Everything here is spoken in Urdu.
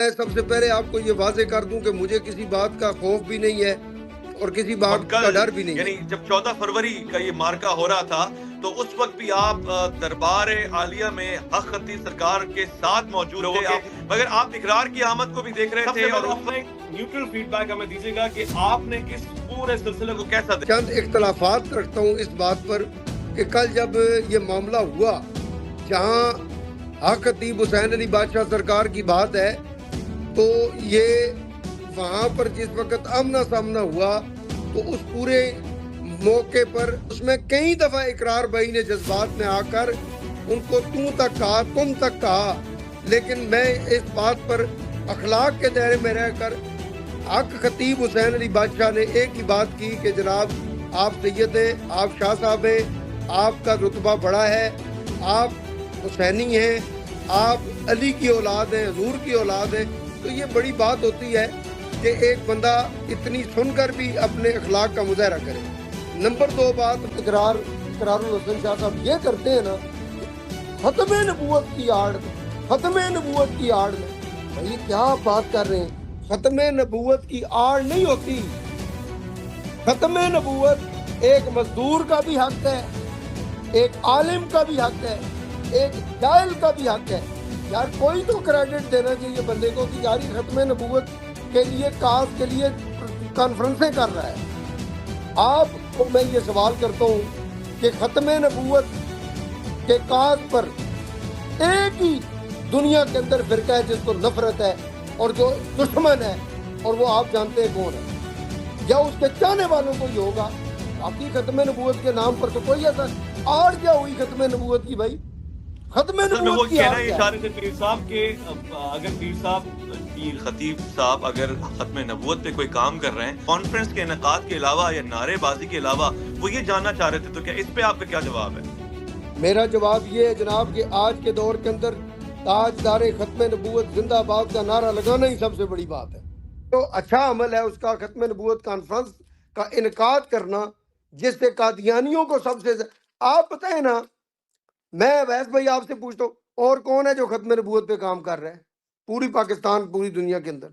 میں سب سے پہلے آپ کو یہ واضح کر دوں کہ مجھے کسی بات کا خوف بھی نہیں ہے اور کسی بات کا ڈر بھی نہیں ہے. یعنی جب 14 فروری کا یہ مارکا ہو رہا تھا تو اس وقت بھی آپ دربار عالیہ میں حق خطیب سرکار کے ساتھ موجود تھے, مگر آپ اقرار کی آمد کو بھی دیکھ رہے تھے. اور اس وقت نیوٹرل فیڈ بیک ہمیں دیجیے گا کہ آپ نے اس پورے سلسلے کو کیسا دیکھا. چند اختلافات رکھتا ہوں اس بات پر کہ کل جب یہ معاملہ ہوا جہاں حق خطیب حسین علی بادشاہ سرکار کی بات ہے تو یہ وہاں پر جس وقت آمنا سامنا ہوا تو اس پورے موقع پر اس میں کئی دفعہ اقرار بھائی نے جذبات میں آ کر ان کو تو تک کہا, تم تک کہا, لیکن میں اس بات پر اخلاق کے دائرے میں رہ کر حق خطیب حسین علی بادشاہ نے ایک ہی بات کی کہ جناب آپ سید ہیں, آپ شاہ صاحب ہیں, آپ کا رتبہ بڑا ہے, آپ حسینی ہیں, آپ علی کی اولاد ہیں, حضور کی اولاد ہیں. تو یہ بڑی بات ہوتی ہے کہ ایک بندہ اتنی سن کر بھی اپنے اخلاق کا مظاہرہ کرے. نمبر 2 بات, اقرار الحسن شاہ صاحب یہ کرتے ہیں نا ختم نبوت کی آڑ میں بھائی کیا بات کر رہے ہیں. ختم نبوت کی آڑ نہیں ہوتی. ختم نبوت ایک مزدور کا بھی حق ہے, ایک عالم کا بھی حق ہے, ایک جاہل کا بھی حق ہے. یار کوئی تو کریڈٹ دینا چاہیے بندے کو کہ یار ختم نبوت کے لیے کاز کے لیے کانفرنسیں کر رہا ہے. آپ کو میں یہ سوال کرتا ہوں کہ ختم نبوت کے کاز پر ایک ہی دنیا کے اندر فرقہ ہے جس کو نفرت ہے اور جو دشمن ہے, اور وہ آپ جانتے ہیں کون ہے, یا اس کے چاہنے والوں کو ہی ہوگا. باقی ختم نبوت کے نام پر تو کوئی ایسا آڑ کیا ہوئی ختم نبوت کی. بھائی ختم نبوت کی آڑ کیا ہے؟ پیر صاحب کے اگر پیر صاحب پیر خطیب صاحب اگر ختم نبوت پہ کوئی کام کر رہے ہیں کانفرنس کے انعقاد کے علاوہ یا نعرے بازی کے علاوہ, وہ یہ جاننا چاہ رہے تھے, تو کیا اس پہ آپ کا کیا جواب ہے؟ میرا جواب یہ ہے جناب کہ آج کے دور کے اندر تاجدار ختم نبوت زندہ آباد کا نعرہ لگانا ہی سب سے بڑی بات ہے. تو اچھا عمل ہے اس کا ختم نبوت کانفرنس کا انعقاد کرنا, جس سے قادیانیوں کو سب سے آپ بتائیں نا. میں ویس بھائی آپ سے پوچھتا ہوں اور کون ہے جو ختم نبوت پہ کام کر رہا ہے پوری پاکستان پوری دنیا کے اندر؟